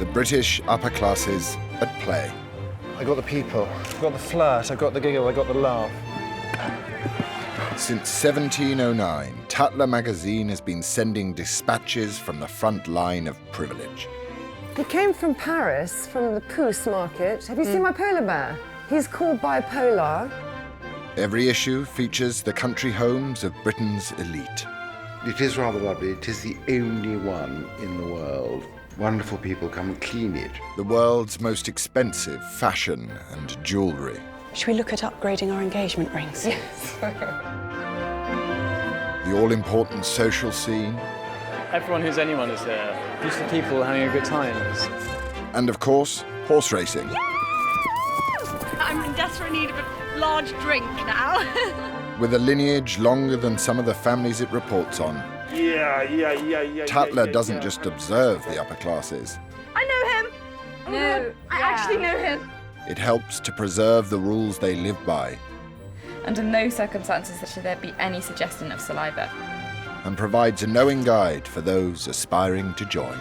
The British upper classes at play. I got the people, I got the flirt, I got the giggle, I got the laugh. Since 1709, Tatler magazine has been sending dispatches from the front line of privilege. He came from Paris, from the Pousse market. Have you seen my polar bear? He's called bipolar. Every issue features the country homes of Britain's elite. It is rather lovely. It is the only one in the world. Wonderful people come and clean it. The world's most expensive fashion and jewellery. Should we look at upgrading our engagement rings? Yes. The all-important social scene. Everyone who's anyone is there. Just the people having a good time. And of course, horse racing. I'm in desperate need of a large drink now. With a lineage longer than some of the families it reports on. Tatler doesn't just observe the upper classes. I know him. No, I actually know him. It helps to preserve the rules they live by. Under no circumstances should there be any suggestion of saliva. And provides a knowing guide for those aspiring to join.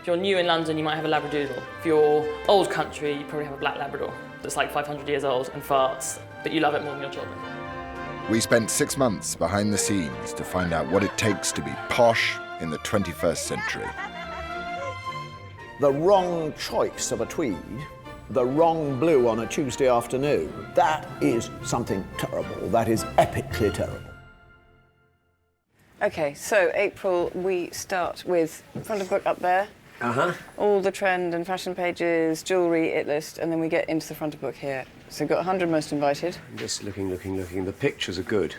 If you're new in London, you might have a Labradoodle. If you're old country, you probably have a black Labrador that's like 500 years old and farts, but you love it more than your children. We spent 6 months behind the scenes to find out what it takes to be posh in the 21st century. The wrong choice of a tweed, the wrong blue on a Tuesday afternoon, that is something terrible. That is epically terrible. OK, so April, we start with front of book up there. All the trend and fashion pages, jewellery, it list, and then we get into the front of book here. So we've got 100 most invited. I'm just looking. The pictures are good.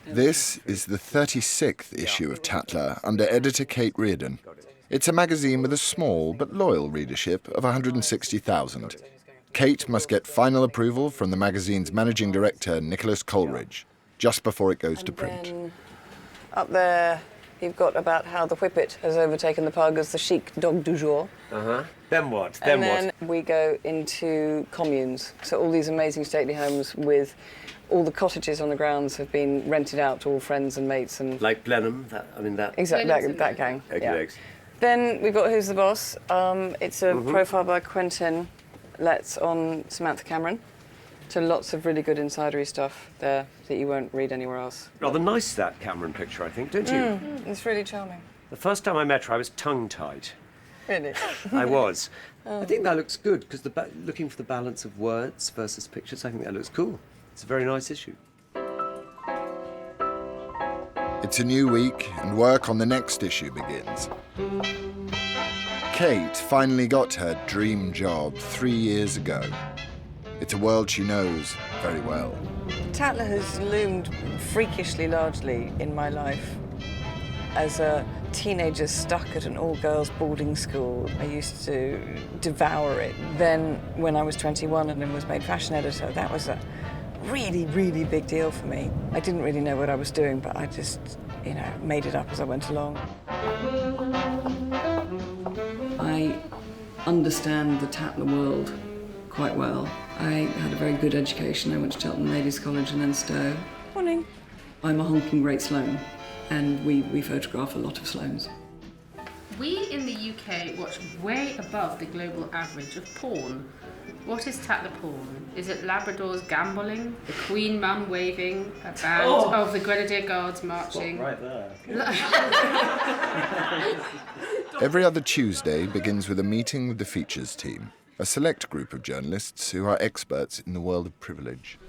This is the 36th issue of Tatler under editor Kate Reardon. It's a magazine with a small but loyal readership of 160,000. Kate must get final approval from the magazine's managing director, Nicholas Coleridge, just before it goes to print. Then up there, you've got about how the Whippet has overtaken the pug as the chic dog du jour. Then what? And then we go into communes. So all these amazing stately homes with all the cottages on the grounds have been rented out to all friends and mates and... Like Blenheim, Exactly, that gang. Yeah. Then we've got Who's the Boss. It's a profile by Quentin Letts on Samantha Cameron. So lots of really good insidery stuff there that you won't read anywhere else. Rather nice, that Cameron picture, I think, don't you? It's really charming. The first time I met her, I was tongue-tied. Really? I was. I think that looks good, because looking for the balance of words versus pictures, I think that looks cool. It's a very nice issue. It's a new week, and work on the next issue begins. Kate finally got her dream job 3 years ago. It's a world she knows very well. Tatler has loomed freakishly largely in my life. As a teenager stuck at an all-girls boarding school, I used to devour it. Then, when I was 21 and then was made fashion editor, that was a really, really big deal for me. I didn't really know what I was doing, but I just, made it up as I went along. I understand the Tatler world quite well. I had a very good education. I went to Cheltenham Ladies' College and then Stowe. Morning. I'm a honking great Sloane, and we photograph a lot of Sloanes. We in the UK watch way above the global average of porn. What is Tatler porn? Is it Labradors gambolling, the Queen Mum waving, a band of the Grenadier Guards marching? Right there. Every other Tuesday begins with a meeting with the features team, a select group of journalists who are experts in the world of privilege.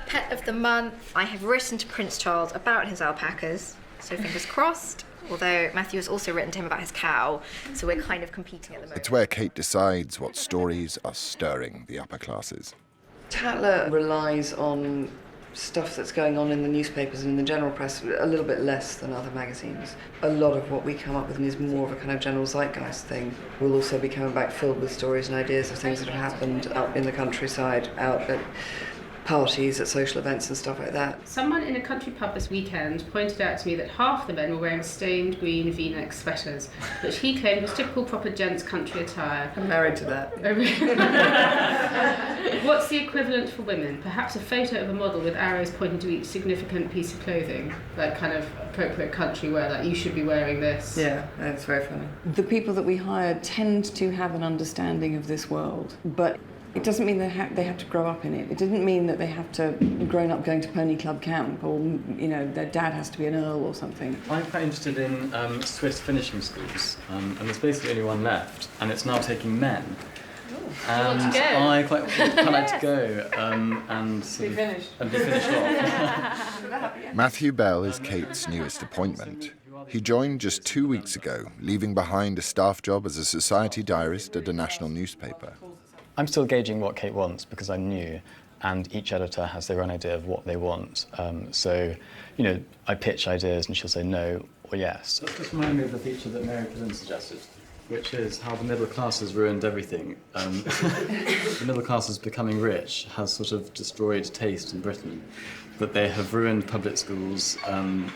Pet of the month. I have written to Prince Charles about his alpacas, so fingers crossed. Although Matthew has also written to him about his cow, so we're kind of competing at the moment. It's where Kate decides what stories are stirring the upper classes. Tatler relies on stuff that's going on in the newspapers and in the general press a little bit less than other magazines. A lot of what we come up with is more of a kind of general zeitgeist thing. We'll also be coming back filled with stories and ideas of things that have happened up in the countryside, out at parties, at social events and stuff like that. Someone in a country pub this weekend pointed out to me that half the men were wearing stained green V-neck sweaters, which he claimed was typical proper gents' country attire. I'm married to that. What's the equivalent for women? Perhaps a photo of a model with arrows pointing to each significant piece of clothing, like kind of appropriate country wear, like you should be wearing this. Yeah, that's very funny. The people that we hire tend to have an understanding of this world, but it doesn't mean they have to grow up in it. It didn't mean that they have to grown up going to Pony Club camp, or their dad has to be an earl or something. I'm quite interested in Swiss finishing schools, and there's basically only one left, and it's now taking men. And I quite like to go and sort of be finished off. Matthew Bell is Kate's newest appointment. He joined just 2 weeks ago, leaving behind a staff job as a society diarist at a national newspaper. I'm still gauging what Kate wants because I'm new, and each editor has their own idea of what they want. So, I pitch ideas and she'll say no or yes. That just reminds me of the feature that Mary Flynn suggested, which is how the middle class has ruined everything. The middle class is becoming rich, has sort of destroyed taste in Britain. That they have ruined public schools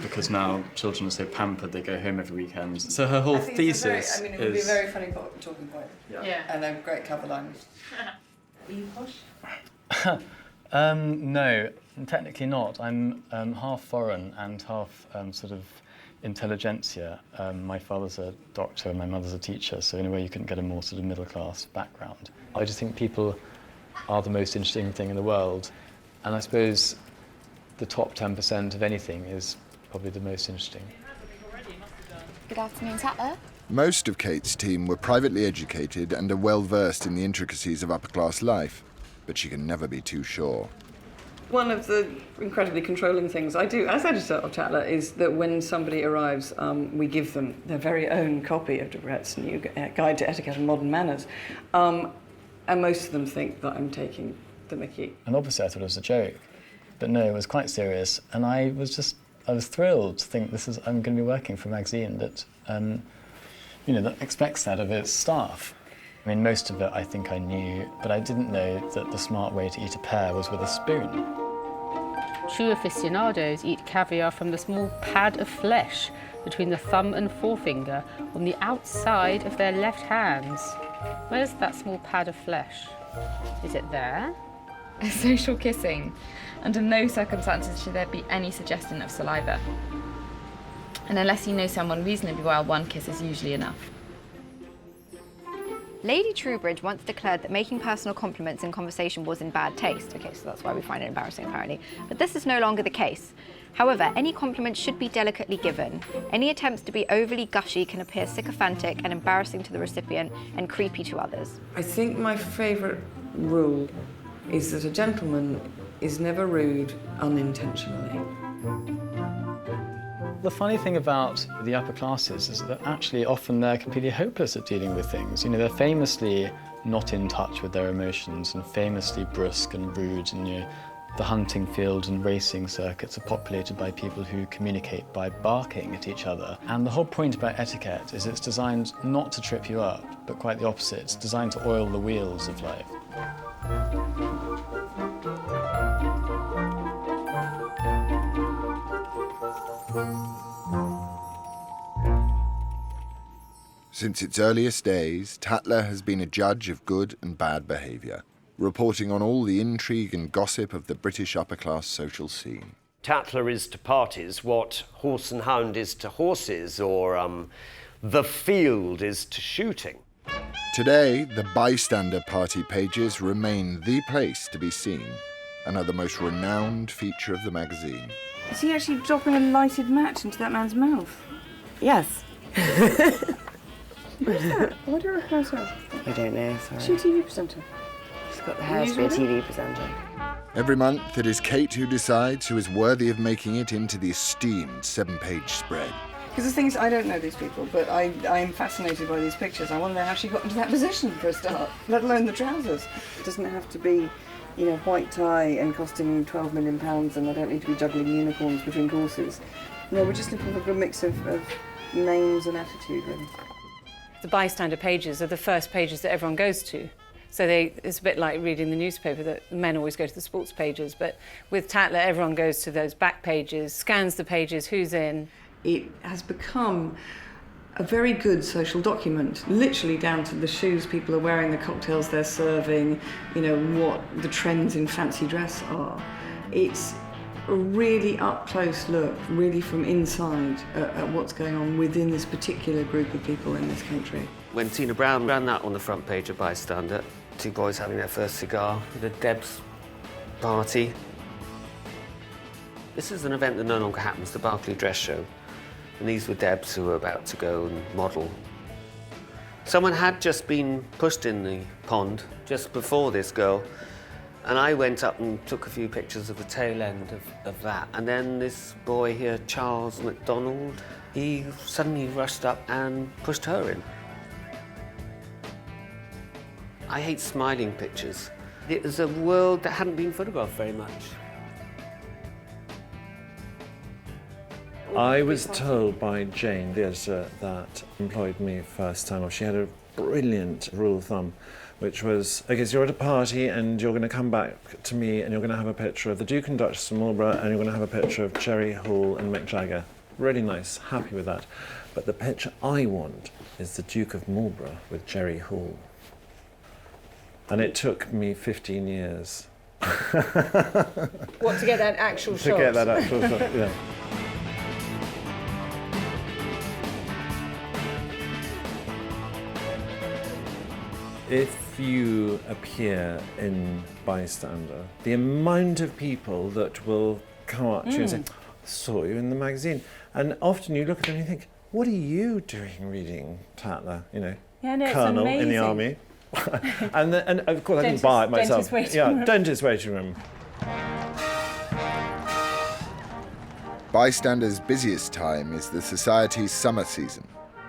because now children are so pampered they go home every weekend. So her whole thesis it would be a very funny talking point. Yeah. And a great cover line. Are you posh? No, technically not. I'm half foreign and half sort of intelligentsia. My father's a doctor and my mother's a teacher, so in a way you couldn't get a more sort of middle-class background. I just think people are the most interesting thing in the world, and I suppose the top 10% of anything is probably the most interesting. Good afternoon, Tatler. Most of Kate's team were privately educated and are well versed in the intricacies of upper-class life, but she can never be too sure. One of the incredibly controlling things I do as editor of Tatler is that when somebody arrives, we give them their very own copy of de Bret's new Guide to Etiquette and Modern Manners. And most of them think that I'm taking the mickey. And obviously I thought it was a joke, but no, it was quite serious. And I was thrilled to think I'm going to be working for a magazine that, that expects that of its staff. I mean, most of it I think I knew, but I didn't know that the smart way to eat a pear was with a spoon. True aficionados eat caviar from the small pad of flesh between the thumb and forefinger on the outside of their left hands. Where's that small pad of flesh? Is it there? Social kissing. Under no circumstances should there be any suggestion of saliva. And unless you know someone reasonably well, one kiss is usually enough. Lady Trowbridge once declared that making personal compliments in conversation was in bad taste. Okay, so that's why we find it embarrassing, apparently. But this is no longer the case. However, any compliment should be delicately given. Any attempts to be overly gushy can appear sycophantic and embarrassing to the recipient and creepy to others. I think my favourite rule is that a gentleman is never rude unintentionally. The funny thing about the upper classes is that actually often they're completely hopeless at dealing with things. They're famously not in touch with their emotions and famously brusque and rude, and the hunting field and racing circuits are populated by people who communicate by barking at each other. And the whole point about etiquette is it's designed not to trip you up, but quite the opposite. It's designed to oil the wheels of life. Since its earliest days, Tatler has been a judge of good and bad behaviour, reporting on all the intrigue and gossip of the British upper-class social scene. Tatler is to parties what Horse and Hound is to horses, or the field is to shooting. Today, the Bystander party pages remain the place to be seen and are the most renowned feature of the magazine. Is he actually dropping a lighted match into that man's mouth? Yes. Who's that? I wonder who her hair. I don't know, sorry. Is she a TV presenter? She's got the hair to be a TV presenter. Every month, it is Kate who decides who is worthy of making it into the esteemed 7-page spread. Because the thing is, I don't know these people, but I am fascinated by these pictures. I want to know how she got into that position for a start, let alone the trousers. It doesn't have to be, white tie and costing £12 million, and I don't need to be juggling unicorns between courses. No, we're just looking for a good mix of names and attitude, really. The Bystander pages are the first pages that everyone goes to. So it's a bit like reading the newspaper, that men always go to the sports pages, but with Tatler, everyone goes to those back pages, scans the pages, who's in. It has become a very good social document, literally down to the shoes people are wearing, the cocktails they're serving, you know, what the trends in fancy dress are. It's a really up-close look, really from inside, at what's going on within this particular group of people in this country. When Tina Brown ran that on the front page of Bystander, two boys having their first cigar at a Deb's party. This is an event that no longer happens, the Berkeley Dress Show. And these were Debs who were about to go and model. Someone had just been pushed in the pond just before this girl, and I went up and took a few pictures of the tail end of that. And then this boy here, Charles McDonald, he suddenly rushed up and pushed her in. I hate smiling pictures. It was a world that hadn't been photographed very much. I was told by Jane, the editor, that employed me first time off, she had a brilliant rule of thumb, which was, okay, so you're at a party and you're going to come back to me and you're going to have a picture of the Duke and Duchess of Marlborough and you're going to have a picture of Cherry Hall and Mick Jagger. Really nice, happy with that. But the picture I want is the Duke of Marlborough with Cherry Hall. And it took me 15 years. What, to get that actual shot? To get that actual shot, yeah. If you appear in Bystander, the amount of people that will come up to you and say, I saw you in the magazine. And often you look at them and you think, what are you doing reading Tatler? You know, Yeah, no, Colonel it's in the army. and of course I didn't buy it myself. Dentist waiting room. Bystander's busiest time is the Society's summer season.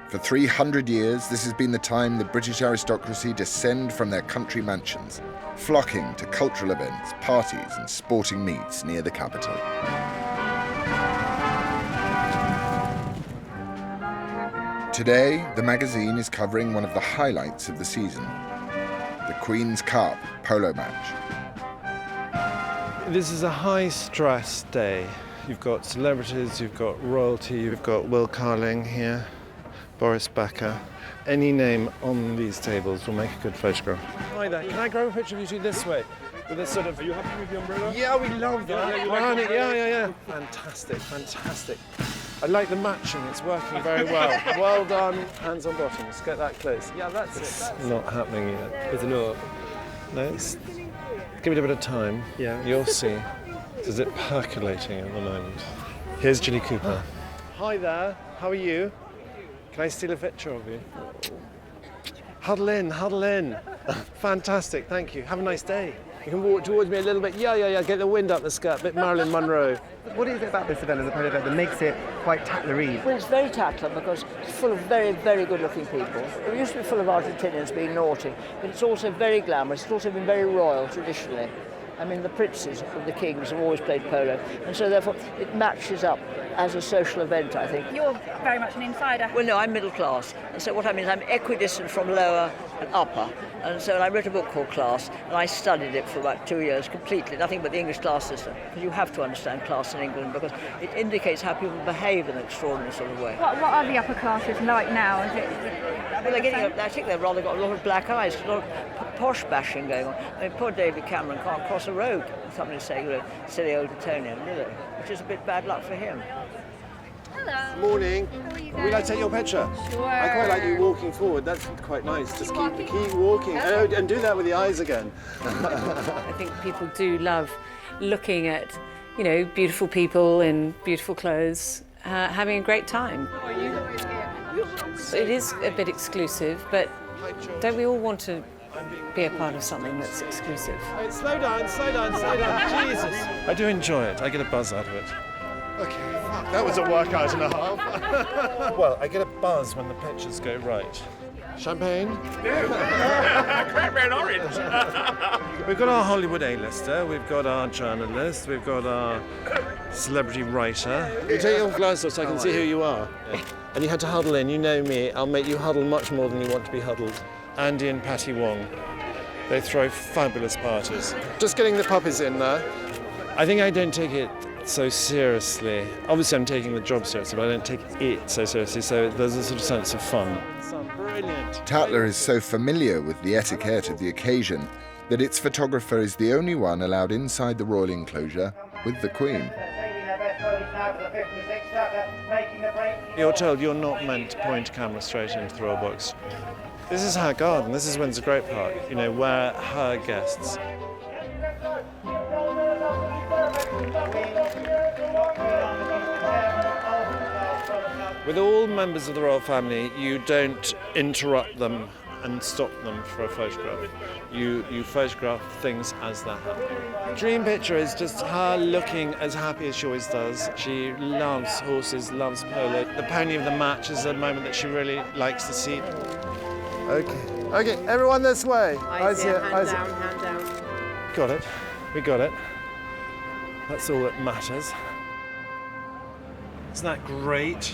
For 300 years, this has been the time the British aristocracy descend from their country mansions, flocking to cultural events, parties and sporting meets near the capital. Today, the magazine is covering one of the highlights of the season, the Queen's Cup polo match. This is a high-stress day. You've got celebrities, you've got royalty, you've got Will Carling here, Boris Becker. Any name on these tables will make a good photograph. Hi there, can I grab a picture of you two this way? With this sort of... Are you happy with the umbrella? Yeah, we love that. Yeah. Fantastic, fantastic. I like the matching, it's working very well. Well done, hands on bottoms, get that close. Yeah, that's it. Not happening yet. Is it not? No, it's... Give it a bit of time. Yeah. You'll see. Is it percolating at the moment? Here's Julie Cooper. Hi there, how are you? Can I steal a picture of you? Huddle in, huddle in. Fantastic, thank you. Have a nice day. You can walk towards me a little bit. Yeah. Get the wind up the skirt, a bit Marilyn Monroe. What do you think about this event as a polo event that makes it quite Tatler-y? Well, it's very Tatler because it's full of very, very good-looking people. It used to be full of Argentinians being naughty, but it's also very glamorous. It's also been very royal traditionally. I mean, the princes of the kings have always played polo, and so therefore it matches up as a social event, I think. You're very much an insider. Well, no, I'm middle class, and so what I mean is I'm equidistant from lower and upper, and so I wrote a book called Class, and I studied it for about 2 years completely, nothing but the English class system, because you have to understand class in England, because it indicates how people behave in an extraordinary sort of way. What are the upper classes like now? Is it? Well, I think they've rather got a lot of black eyes, a lot of posh bashing going on. I mean, poor David Cameron can't cross a road, somebody say, you know, silly old Etonian, really, which is a bit bad luck for him. Hello. Morning. Would I take your picture? Sure. I quite like you walking forward. That's quite nice. Just keep walking. Oh, and do that with the eyes again. I think people do love looking at, you know, beautiful people in beautiful clothes, having a great time. It is a bit exclusive, but don't we all want to be a part of something that's exclusive? Right, slow down. Jesus. I do enjoy it. I get a buzz out of it. Okay, that was a workout and a half. Well, I get a buzz when the pictures go right. Champagne? Cranberry and orange. We've got our Hollywood A-lister, we've got our journalist, we've got our celebrity writer. You take your glasses off so I can see who you are. Yeah. And you had to huddle in. You know me. I'll make you huddle much more than you want to be huddled. Andy and Patty Wong. They throw fabulous parties. Just getting the puppies in there. I think I don't take it so seriously. Obviously I'm taking the job seriously, but I don't take it so seriously, so there's a sort of sense of fun. Brilliant. Tatler is so familiar with the etiquette of the occasion that its photographer is the only one allowed inside the royal enclosure with the Queen. You're told you're not meant to point a camera straight into the royal box. This is her garden, this is Windsor Great Park, you know, where her guests. With all members of the royal family, you don't interrupt them and stop them for a photograph. You photograph things as they're happening. Dream picture is just her looking as happy as she always does. She loves horses, loves polo. The pony of the match is a moment that she really likes to see. Okay, everyone this way. Eyes here, hand down. Got it, we got it. That's all that matters. Isn't that great?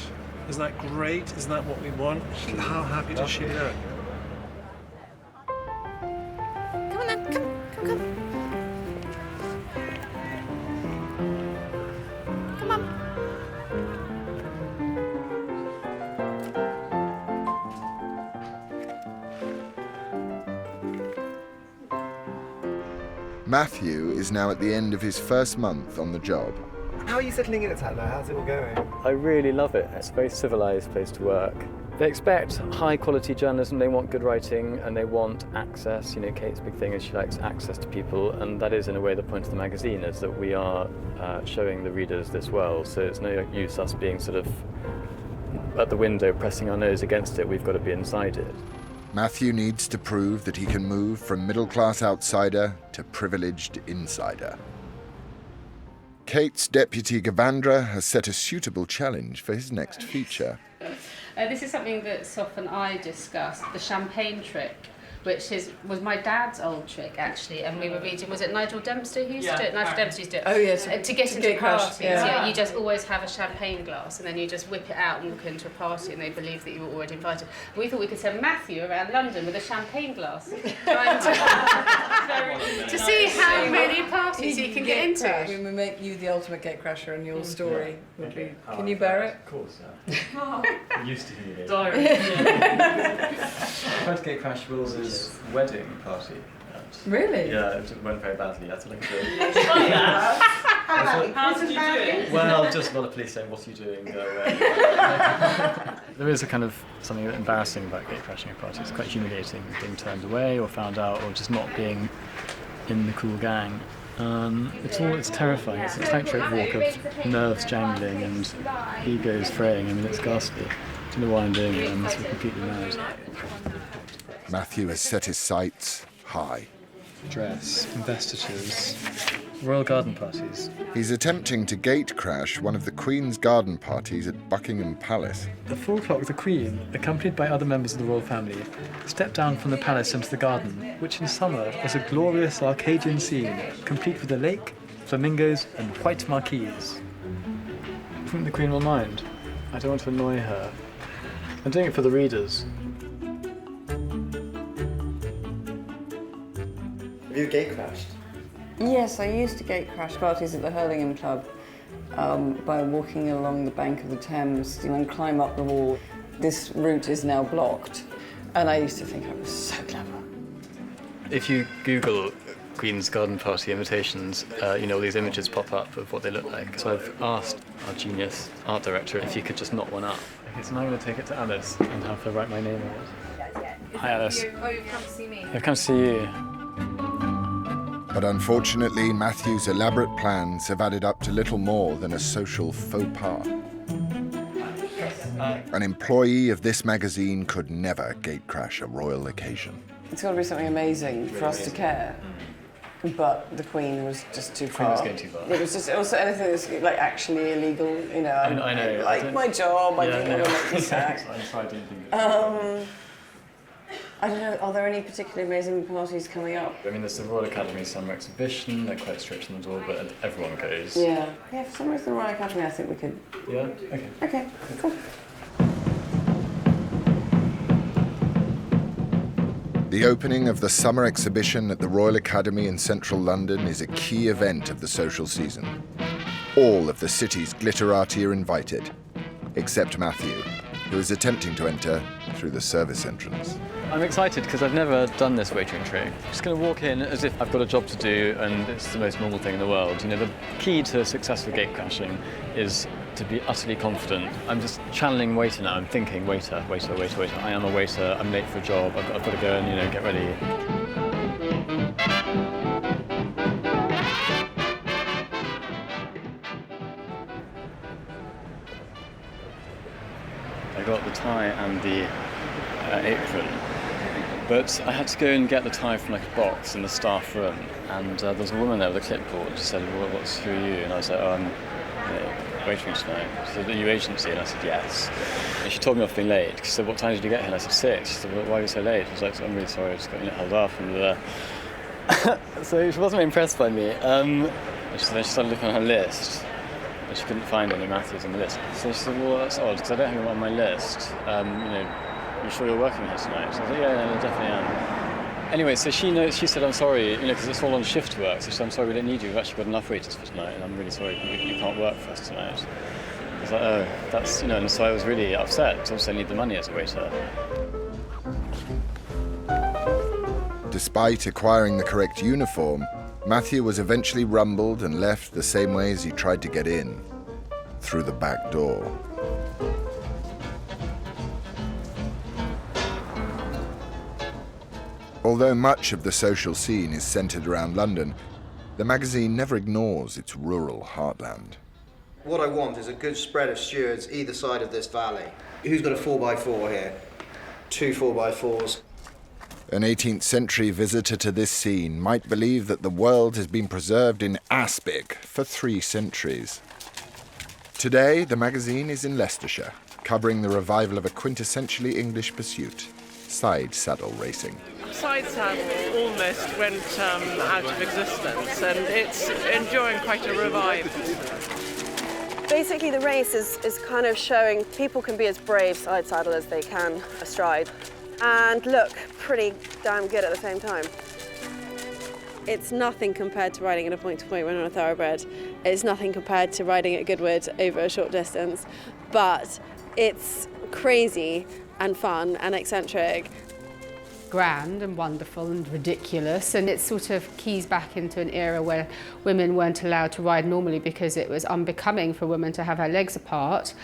Isn't that great? Isn't that what we want? How happy does she look? Come on then, come. Come on. Matthew is now at the end of his first month on the job. How are you settling in at Tatler? How's it all going? I really love it. It's a very civilised place to work. They expect high-quality journalism, they want good writing, and they want access. You know, Kate's big thing is she likes access to people, and that is, in a way, the point of the magazine, is that we are showing the readers this world, so it's no use us being sort of at the window pressing our nose against it. We've got to be inside it. Matthew needs to prove that he can move from middle-class outsider to privileged insider. Kate's deputy Gavandra has set a suitable challenge for his next feature. This is something that Soph and I discussed, the champagne trick, which was my dad's old trick, actually, and we were reading, was it Nigel Dempster who used to do it? Nigel Dempster used to do it. Oh, yes. To get into parties, yeah. you just always have a champagne glass, and then you just whip it out and walk into a party, and they believe that you were already invited. We thought we could send Matthew around London with a champagne glass, trying to see how many parties he can get into. We will make you the ultimate gatecrasher, and your story would be... Can you bear it? Of course, yeah. I'm used to hearing it. Diary. First gatecrash Wills's wedding party. Really? Yeah, it went very badly. I had to look at it. How did you do it? Well, just a lot of police saying, "What are you doing? Go away." There is a kind of something embarrassing about gatecrashing a party. It's quite humiliating, being turned away or found out, or just not being in the cool gang. It's terrifying. It's a tightrope walk of nerves jangling and egos fraying. I mean, it's ghastly. I don't know why I'm doing it. I must be completely mad. Matthew has set his sights high. Dress, investitures, royal garden parties. He's attempting to gate crash one of the Queen's garden parties at Buckingham Palace. At 4 o'clock, the Queen, accompanied by other members of the royal family, stepped down from the palace into the garden, which in summer was a glorious Arcadian scene, complete with a lake, flamingos, and white marquees. I think the Queen will mind. I don't want to annoy her. I'm doing it for the readers. Have you gate crashed? Yes, I used to gate crash parties at the Hurlingham Club by walking along the bank of the Thames and then climb up the wall. This route is now blocked, and I used to think I was so clever. If you Google Queen's garden party invitations, all these images pop up of what they look like. So I've asked our genius art director if he could just knock one up. Okay, so now I'm going to take it to Alice and have her write my name on it. Hi, Alice. Oh, you've come to see me. I've come to see you. But unfortunately, Matthew's elaborate plans have added up to little more than a social faux pas. An employee of this magazine could never gatecrash a royal occasion. It's got to be something amazing for us to care. But the Queen was just too far. Was going too far. It was just also anything that's like actually illegal. You know, I know. I like my job. I didn't want to make me sack. I didn't think. I don't know. Are there any particularly amazing parties coming up? I mean, there's the Royal Academy Summer Exhibition. They're quite strict on the door, but everyone goes. Yeah. Yeah. For some reason, the Royal Academy, I think we could. Yeah. Okay. Okay. Cool. The opening of the summer exhibition at the Royal Academy in central London is a key event of the social season. All of the city's glitterati are invited, except Matthew, who is attempting to enter through the service entrance. I'm excited because I've never done this waitering trick. I'm just going to walk in as if I've got a job to do and it's the most normal thing in the world. You know, the key to successful gate crashing is to be utterly confident. I'm just channeling waiter now. I'm thinking waiter, waiter, waiter, waiter. I am a waiter. I'm late for a job. I've got to go and, you know, get ready. I got the tie and the apron, but I had to go and get the tie from like a box in the staff room, and there was a woman there with a clipboard. She said, well, who are you? And I was like, oh, I'm waitering tonight. She said, are you agency? And I said, yes. And she told me off being late. She said, what time did you get here? And I said, 6. She said, well, why are you so late? I was like, I'm really sorry, I just got held up. And so she wasn't very impressed by me. And then she started looking on her list, and she couldn't find any Matthews on the list. So she said, well, that's odd, because I don't have him on my list. You know, are you sure you're working here tonight? So I was like, yeah, no, definitely am. Anyway, so she said, I'm sorry, you know, because it's all on shift work. So she said, I'm sorry, we don't need you. We've actually got enough waiters for tonight, and I'm really sorry, you can't work for us tonight. I was like, oh, that's, you know, and so I was really upset, because obviously I need the money as a waiter. Despite acquiring the correct uniform, Matthew was eventually rumbled and left the same way as he tried to get in, through the back door. Although much of the social scene is centred around London, the magazine never ignores its rural heartland. What I want is a good spread of stewards either side of this valley. Who's got a 4x4 here? 2 4x4s. An 18th century visitor to this scene might believe that the world has been preserved in aspic for 3 centuries. Today, the magazine is in Leicestershire, covering the revival of a quintessentially English pursuit, side saddle racing. Side saddle almost went out of existence, and it's enjoying quite a revival. Basically, the race is kind of showing people can be as brave side saddle as they can astride, and look pretty damn good at the same time. It's nothing compared to riding at a point-to-point run on a thoroughbred. It's nothing compared to riding at Goodwood over a short distance, but it's crazy and fun and eccentric. Grand and wonderful and ridiculous, and it sort of keys back into an era where women weren't allowed to ride normally because it was unbecoming for a woman to have her legs apart.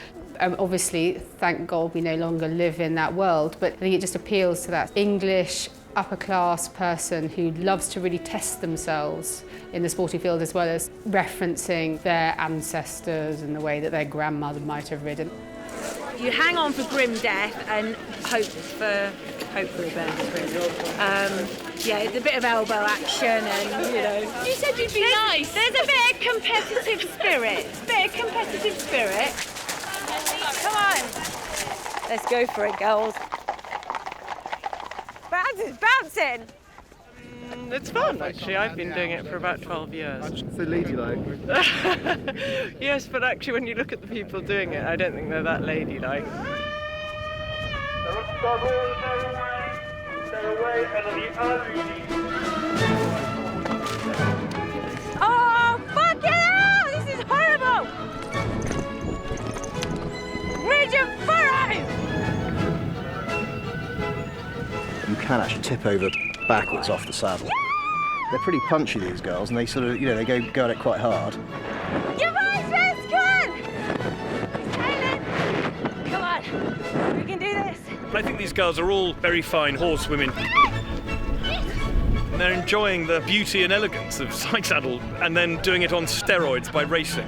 Obviously, thank God we no longer live in that world, but I think it just appeals to that English upper-class person who loves to really test themselves in the sporting field, as well as referencing their ancestors and the way that their grandmother might have ridden. You hang on for grim death and hope for a better. Yeah, it's a bit of elbow action and, you know. You said you'd be nice. There's a bit of competitive spirit. Come on. Let's go for it, girls. It's bouncing. It's fun, actually. I've been doing it for about 12 years. So ladylike. Yes, but actually when you look at the people doing it, I don't think they're that ladylike. Oh, fuck it! This is horrible! Region 5! You can actually tip over backwards off the saddle. They're pretty punchy, these girls, and they sort of, you know, they go at it quite hard. Your voice is good! Come on, we can do this. I think these girls are all very fine horsewomen. And they're enjoying the beauty and elegance of side saddle and then doing it on steroids by racing.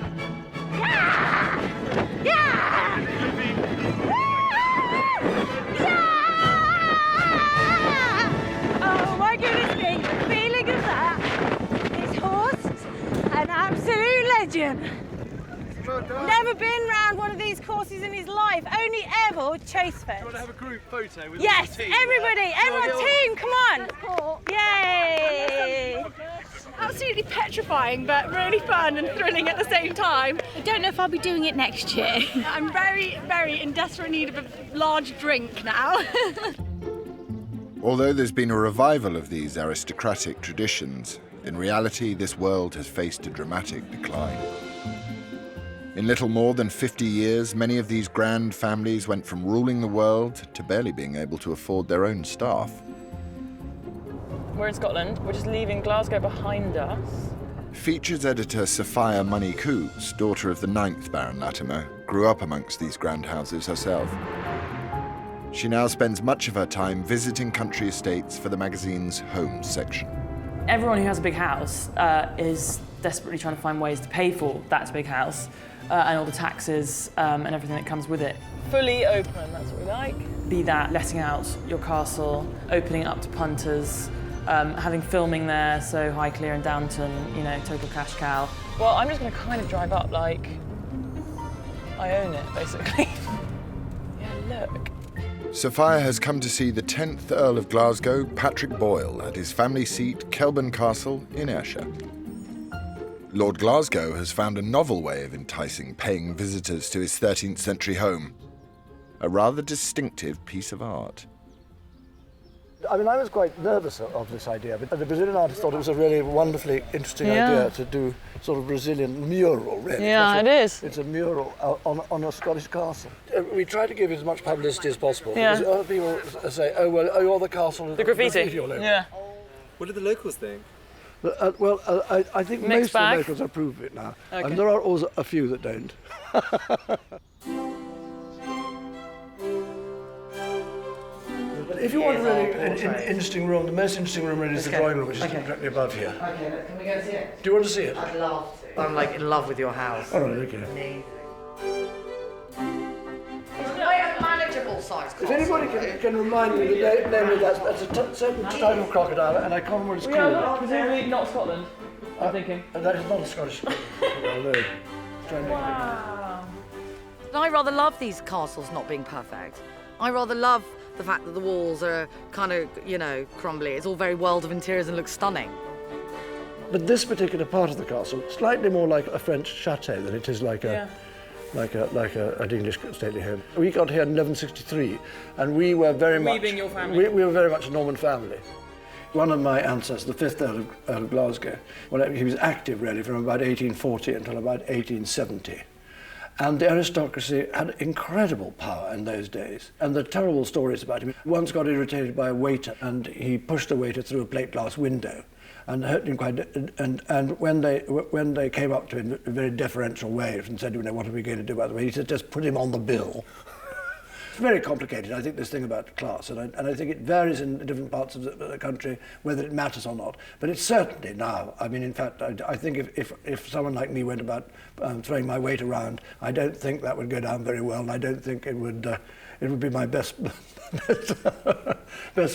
Oh my goodness me, the feeling of that. This horse, an absolute legend. Never been round one of these courses in his life, only ever chase fence. Do you want to have a group photo with yes, all the team? everybody, everyone, team, come on. Yay! Absolutely petrifying, but really fun and thrilling at the same time. I don't know if I'll be doing it next year. I'm very, very in desperate need of a large drink now. Although there's been a revival of these aristocratic traditions, in reality this world has faced a dramatic decline. In little more than 50 years, many of these grand families went from ruling the world to barely being able to afford their own staff. We're in Scotland. We're just leaving Glasgow behind us. Features editor Sophia Money-Coutts, daughter of the 9th Baron Latimer, grew up amongst these grand houses herself. She now spends much of her time visiting country estates for the magazine's homes section. Everyone who has a big house is desperately trying to find ways to pay for that big house and all the taxes and everything that comes with it. Fully open, that's what we like. Be that letting out your castle, opening it up to punters, having filming there, so Highclere and Downton, you know, total cash cow. Well, I'm just going to kind of drive up like I own it, basically. Yeah, look. Sophia has come to see the 10th Earl of Glasgow, Patrick Boyle, at his family seat, Kelburn Castle in Ayrshire. Lord Glasgow has found a novel way of enticing paying visitors to his 13th century home. A rather distinctive piece of art. I mean, I was quite nervous of this idea, but the Brazilian artist thought it was a really wonderfully interesting idea to do sort of Brazilian mural, really. Yeah, it is. It's a mural on a Scottish castle. We try to give it as much publicity as possible. Yeah. Because other people say, oh, well, oh, you're the castle. The graffiti. all over. Yeah. What do the locals think? I think most of the locals approve of it now. Okay. And there are also a few that don't. If you want a really interesting room, the most interesting room really is the drawing room, which is directly above here. Okay, look, can we go see it? Do you want to see it? I'd love to. I'm like in love with your house. All right, okay. Amazing. It's quite a manageable size castle. If anybody can remind me the name of that's a certain type of crocodile, and I can't remember what it's called. Yeah, presumably not Scotland, I'm thinking. That is not a Scottish crocodile, no. Wow. I rather love these castles not being perfect. I rather love the fact that the walls are kind of, you know, crumbly. It's all very world of interiors and looks stunning. But this particular part of the castle, slightly more like a French chateau than it is like an English stately home. We got here in 1163, and we were very much... being your family? We were very much a Norman family. One of my ancestors, the 5th Earl of Glasgow, well, he was active really from about 1840 until about 1870. And the aristocracy had incredible power in those days. And the terrible stories about him. Once got irritated by a waiter, and he pushed the waiter through a plate glass window and hurt him quite. And when they came up to him in a very deferential way and said, you know, what are we going to do about the way? He said, just put him on the bill. It's very complicated, I think, this thing about class, and I think it varies in different parts of the country whether it matters or not. But it's certainly now. I mean, in fact, I think if someone like me went about throwing my weight around, I don't think that would go down very well, and I don't think it would be my best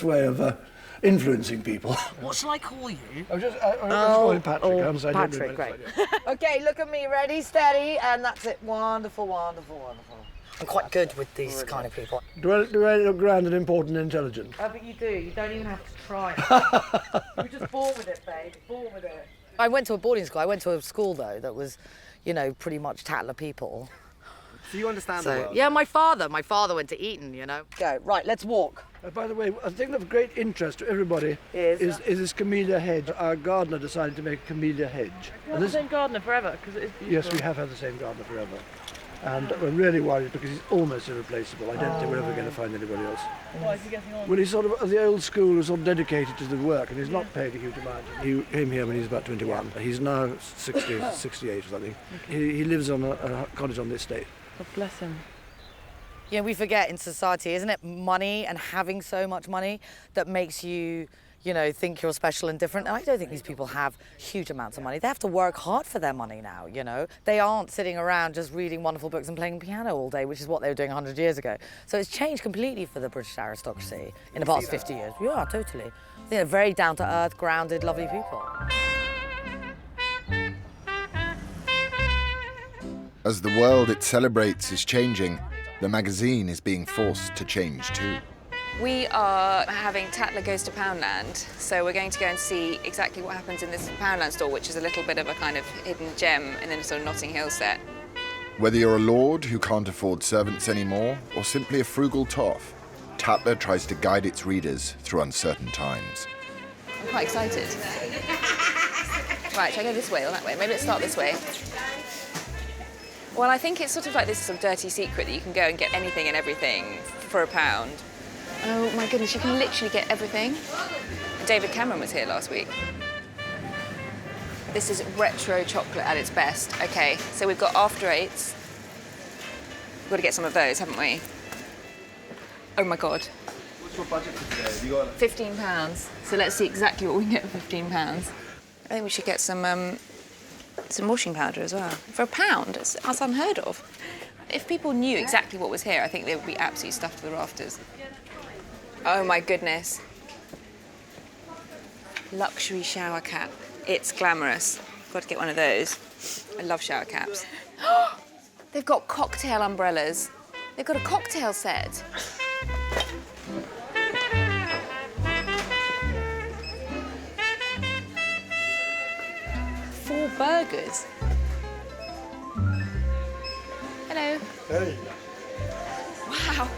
way of influencing people. What shall I call you? I'm just calling Patrick. Patrick, great. Okay, look at me, ready, steady, and that's it. Wonderful, wonderful, wonderful. I'm quite good with these kind of people. Do I look grand and important and intelligent? Oh, but you do. You don't even have to try. You were just born with it, babe. Born with it. I went to a boarding school. I went to a school, though, that was, you know, pretty much Tatler people. So you understand the world? Yeah, my father went to Eton, you know. Go, right, let's walk. By the way, a thing of great interest to everybody is this camellia hedge. Our gardener decided to make a camellia hedge. We've had the same gardener forever, because it is beautiful. Yes, we have had the same gardener forever. And we're really worried because he's almost irreplaceable. I don't think we're ever going to find anybody else. Why is he getting on? Well, he's sort of, the old school was sort of dedicated to the work, and he's not paid a huge amount. He came here when he was about 21. He's now 60, 68 or something. Okay. He lives on a cottage on the estate. God bless him. You know, we forget in society, isn't it, money and having so much money that makes you, you know, think you're special and different. And I don't think these people have huge amounts of money. They have to work hard for their money now, you know. They aren't sitting around just reading wonderful books and playing piano all day, which is what they were doing 100 years ago. So it's changed completely for the British aristocracy in the past 50 years. Yeah, totally. I think they're very down-to-earth, grounded, lovely people. As the world it celebrates is changing, the magazine is being forced to change too. We are having Tatler Goes to Poundland, so we're going to go and see exactly what happens in this Poundland store, which is a little bit of a kind of hidden gem in a sort of Notting Hill set. Whether you're a lord who can't afford servants anymore, or simply a frugal toff, Tatler tries to guide its readers through uncertain times. I'm quite excited. Right, should I go this way or that way? Maybe let's start this way. Well, I think it's sort of like this sort of dirty secret that you can go and get anything and everything for £1. Oh my goodness, you can literally get everything. David Cameron was here last week. This is retro chocolate at its best. Okay, so we've got after eights. We've got to get some of those, haven't we? Oh my God. What's your budget for today? Have you got £15. So let's see exactly what we can get for £15. I think we should get some washing powder as well. For £1, that's unheard of. If people knew exactly what was here, I think they would be absolutely stuffed to the rafters. Oh my goodness. Luxury shower cap. It's glamorous. Got to get one of those. I love shower caps. They've got cocktail umbrellas. They've got a cocktail set. Four burgers. Hello. Hey. Wow.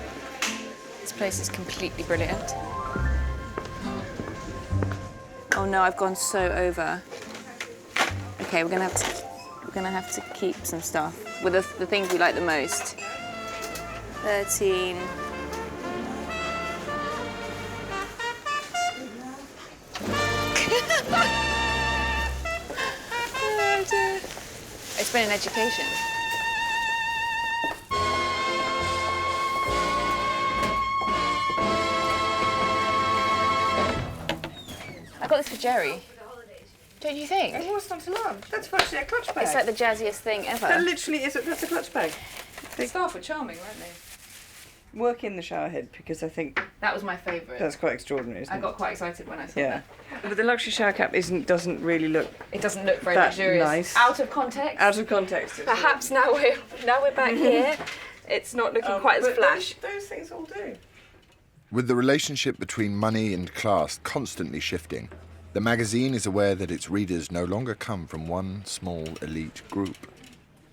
This place is completely brilliant. Oh no, I've gone so over. Okay, we're gonna have to keep some stuff with the things we like the most. 13. Oh dear. It's been an education. I got this for Jerry. Don't you think? And what's not to love? That's actually a clutch bag. It's like the jazziest thing ever. That literally is. That's a clutch bag. The staff were charming, weren't they? Work in the shower head because I think that was my favourite. That's quite extraordinary, isn't it? I got quite excited when I saw that. But the luxury shower cap doesn't really look. It doesn't look very that luxurious. nice. Out of context. Out of context. Perhaps now we're back here. It's not looking quite as flash. Those things all do. With the relationship between money and class constantly shifting, the magazine is aware that its readers no longer come from one small elite group.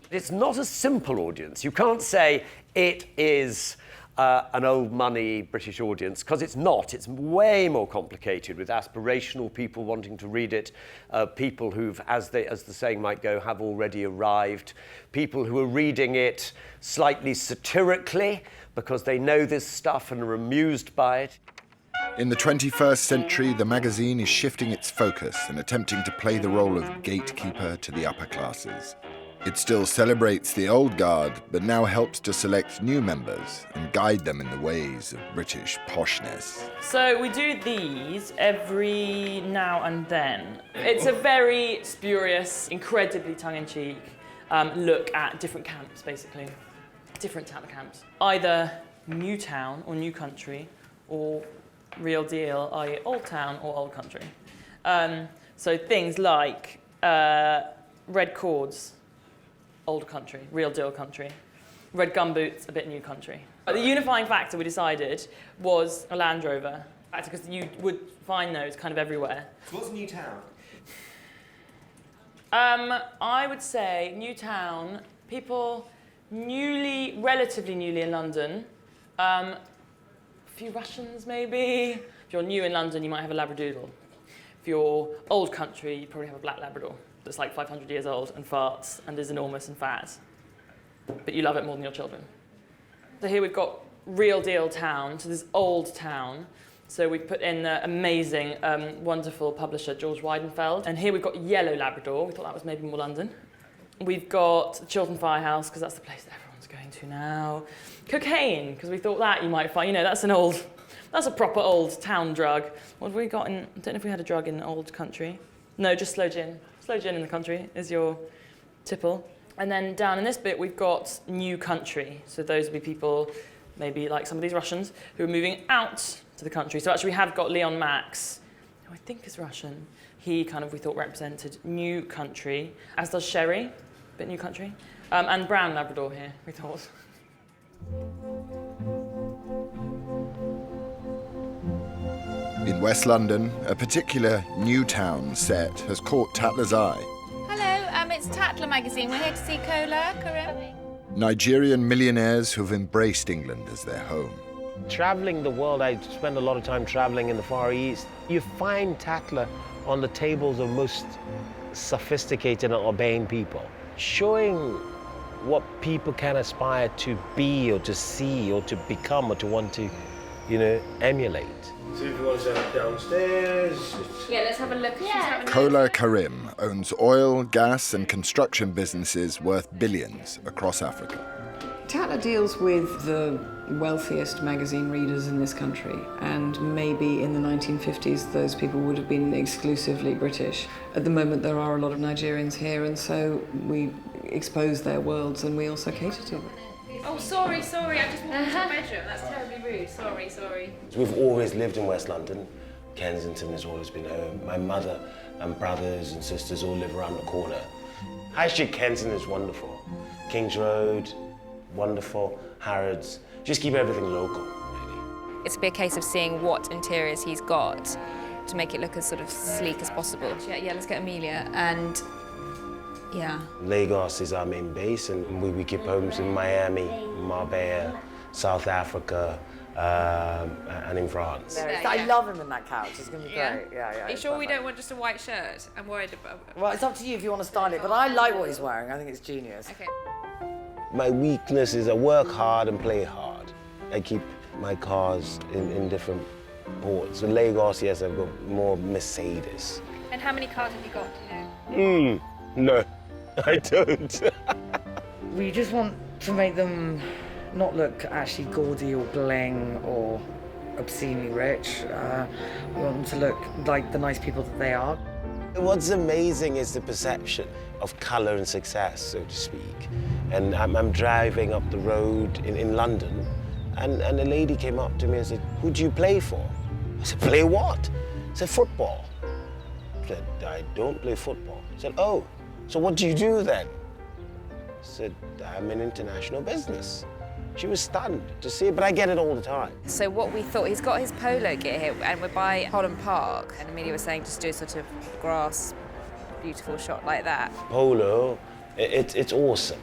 It's not a simple audience. You can't say it is an old money British audience, because it's not. It's way more complicated, with aspirational people wanting to read it, people who've, as the saying might go, have already arrived, people who are reading it slightly satirically because they know this stuff and are amused by it. In the 21st century, the magazine is shifting its focus and attempting to play the role of gatekeeper to the upper classes. It still celebrates the old guard, but now helps to select new members and guide them in the ways of British poshness. So we do these every now and then. It's a very spurious, incredibly tongue-in-cheek look at different camps, basically. Different Tatler camps. Either new town or new country, or real deal, i.e. old town or old country. So things like red cords, old country, real deal country. Red gumboots, a bit new country. The unifying factor we decided was a Land Rover, because you would find those kind of everywhere. So what's New Town? I would say new town, people relatively newly in London. A few Russians, maybe. If you're new in London, you might have a Labradoodle. If you're old country, you probably have a black Labrador that's like 500 years old and farts and is enormous and fat. But you love it more than your children. So here we've got real deal town, so this old town. So we've put in the amazing, wonderful publisher, George Weidenfeld. And here we've got yellow Labrador. We thought that was maybe more London. We've got the Chiltern Firehouse, because that's the place that everyone's going to now. Cocaine, because we thought that you might find, that's a proper old town drug. What have we got in, I don't know if we had a drug in old country. No, just sloe gin. Sloe gin in the country is your tipple. And then down in this bit, we've got new country. So those would be people, maybe like some of these Russians, who are moving out to the country. So actually we have got Leon Max, who I think is Russian. He we thought represented new country, as does Sherry, a bit new country. And brown Labrador here, we thought. In West London, a particular new town set has caught Tatler's eye. Hello, it's Tatler magazine. We're here to see Cola, Karim. Nigerian millionaires who've embraced England as their home. Traveling the world, I spend a lot of time traveling in the Far East. You find Tatler on the tables of most sophisticated and urbane people, showing what people can aspire to be or to see or to become or to want to, emulate. So if you want to set downstairs... Yeah, let's have a look. Yeah. Kola Karim owns oil, gas and construction businesses worth billions across Africa. Tatler deals with the wealthiest magazine readers in this country, and maybe in the 1950s those people would have been exclusively British. At the moment there are a lot of Nigerians here, and so we expose their worlds and we also cater to them. Oh, sorry, I just walked into your bedroom. That's terribly rude. Sorry. We've always lived in West London. Kensington has always been home. My mother and brothers and sisters all live around the corner. High Street Kensington is wonderful. King's Road, wonderful. Harrods. Just keep everything local, really. It's be a case of seeing what interiors he's got to make it look as sort of sleek as possible. Yeah, let's get Amelia. And yeah. Lagos is our main base, and we keep homes in Miami, Marbella, South Africa, and in France. I love him in that couch. It's going to be great. Yeah. Are you sure we don't want just a white shirt? I'm worried about it. Well, it's up to you if you want to style it, but I like what he's wearing. I think it's genius. Okay. My weakness is I work hard and play hard. I keep my cars in different ports. In Lagos, yes, I've got more Mercedes. And how many cars have you got? No, I don't. We just want to make them not look actually gaudy or bling or obscenely rich. We want them to look like the nice people that they are. What's amazing is the perception of colour and success, so to speak. And I'm driving up the road in London, and a lady came up to me and said, "Who do you play for?" I said, "Play what?" I said, "Football." I said, "I don't play football." I said, "Oh, so what do you do then?" I said, "I'm in international business." She was stunned to see it, but I get it all the time. So what we thought, he's got his polo gear here, and we're by Holland Park, and Amelia was saying just do a sort of grass, beautiful shot like that. Polo, it's awesome.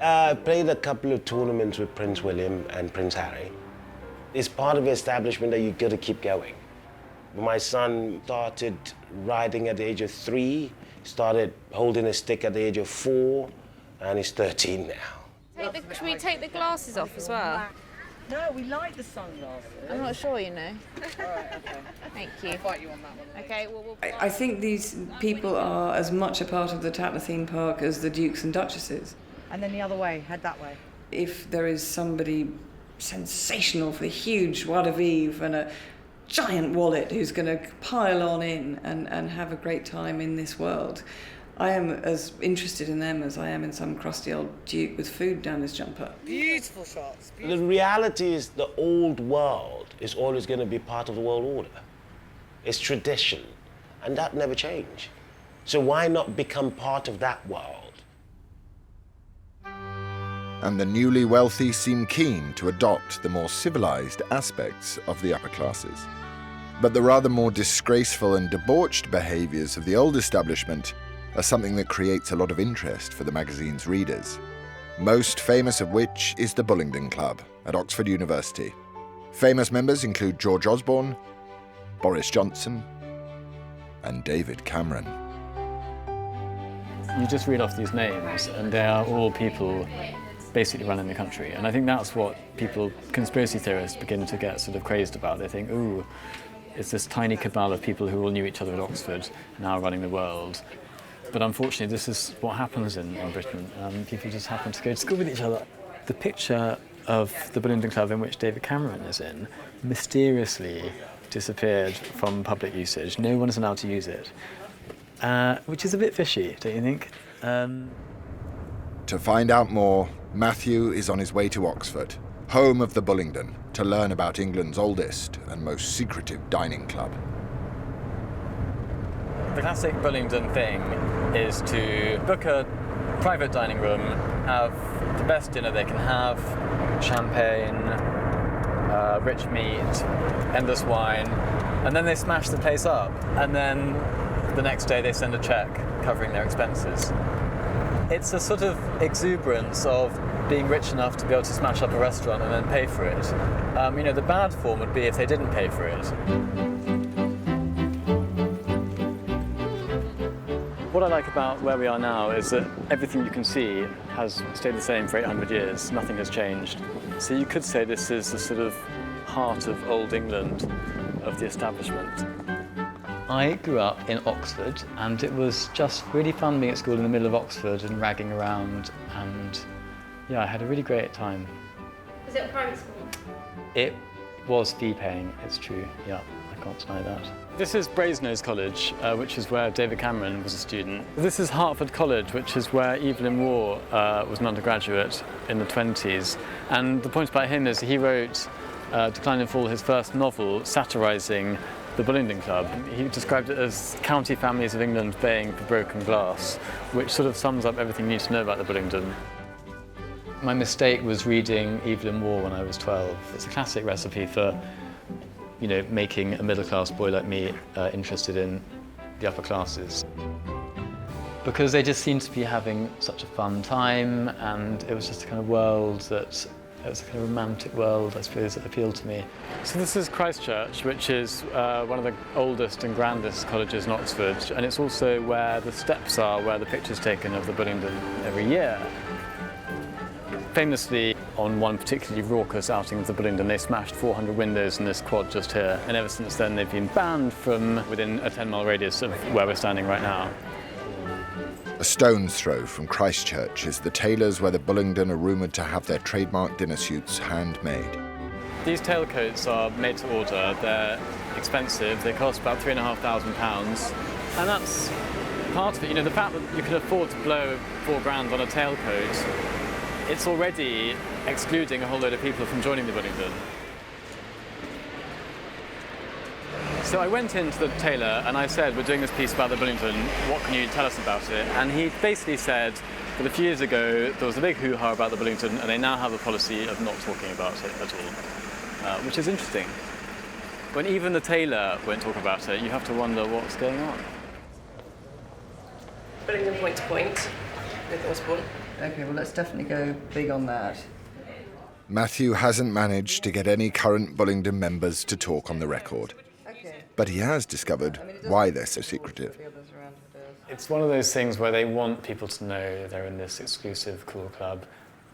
I played a couple of tournaments with Prince William and Prince Harry. It's part of the establishment that you've got to keep going. My son started riding at the age of 3, started holding a stick at the age of 4, and he's 13 now. Should we take the glasses off as well? No, we like the sunglasses. I'm not sure, you know. All right, okay. Thank you. I'll fight you on that one. Okay, well, I think these people are as much a part of the Tatler theme park as the dukes and duchesses. And then the other way, head that way. If there is somebody sensational with a huge joie de vivre and a giant wallet who's going to pile on in and have a great time in this world, I am as interested in them as I am in some crusty old duke with food down his jumper. Beautiful shots. The reality is the old world is always going to be part of the world order. It's tradition, and that never change. So why not become part of that world? And the newly wealthy seem keen to adopt the more civilized aspects of the upper classes. But the rather more disgraceful and debauched behaviors of the old establishment are something that creates a lot of interest for the magazine's readers. Most famous of which is the Bullington Club at Oxford University. Famous members include George Osborne, Boris Johnson, and David Cameron. You just read off these names, and they are all people basically running the country. And I think that's what people, conspiracy theorists, begin to get sort of crazed about. They think, ooh, it's this tiny cabal of people who all knew each other at Oxford, now running the world. But unfortunately, this is what happens in Britain. People just happen to go to school with each other. The picture of the Bullington Club in which David Cameron is in mysteriously disappeared from public usage. No one is allowed to use it, which is a bit fishy, don't you think? To find out more, Matthew is on his way to Oxford, home of the Bullington, to learn about England's oldest and most secretive dining club. The classic Bullington thing is to book a private dining room, have the best dinner they can have, champagne, rich meat, endless wine, and then they smash the place up. And then the next day they send a cheque covering their expenses. It's a sort of exuberance of being rich enough to be able to smash up a restaurant and then pay for it. The bad form would be if they didn't pay for it. What I like about where we are now is that everything you can see has stayed the same for 800 years. Nothing has changed. So you could say this is the sort of heart of old England, of the establishment. I grew up in Oxford, and it was just really fun being at school in the middle of Oxford and ragging around, and yeah, I had a really great time. Was it a private school? It was fee-paying, it's true, yeah, I can't deny that. This is Brasenose College, which is where David Cameron was a student. This is Hertford College, which is where Evelyn Waugh was an undergraduate in the 20s. And the point about him is he wrote Decline and Fall, his first novel, satirising the Bullington Club. He described it as county families of England baying for broken glass, which sort of sums up everything you need to know about the Bullington. My mistake was reading Evelyn Waugh when I was 12. It's a classic recipe for making a middle-class boy like me interested in the upper classes. Because they just seemed to be having such a fun time, and it was just a kind of world that, it was a kind of romantic world, I suppose, that appealed to me. So this is Christ Church, which is one of the oldest and grandest colleges in Oxford, and it's also where the steps are, where the picture's taken of the Bullington every year. Famously, on one particularly raucous outing of the Bullington, they smashed 400 windows in this quad just here, and ever since then they've been banned from within a 10-mile radius of where we're standing right now. A stone's throw from Christchurch is the tailors where the Bullington are rumoured to have their trademark dinner suits handmade. These tailcoats are made to order. They're expensive. They cost about £3,500, and that's part of it. The fact that you can afford to blow £4,000 on a tailcoat, it's already excluding a whole load of people from joining the Bullington. So I went into the tailor and I said, we're doing this piece about the Bullington, what can you tell us about it? And he basically said that a few years ago there was a big hoo-ha about the Bullington, and they now have a policy of not talking about it at all, which is interesting. When even the tailor won't talk about it, you have to wonder what's going on. Bullington point to point with Osborne. Okay, well, let's definitely go big on that. Matthew hasn't managed to get any current Bullington members to talk on the record. But he has discovered why they're so secretive. It's one of those things where they want people to know they're in this exclusive, cool club,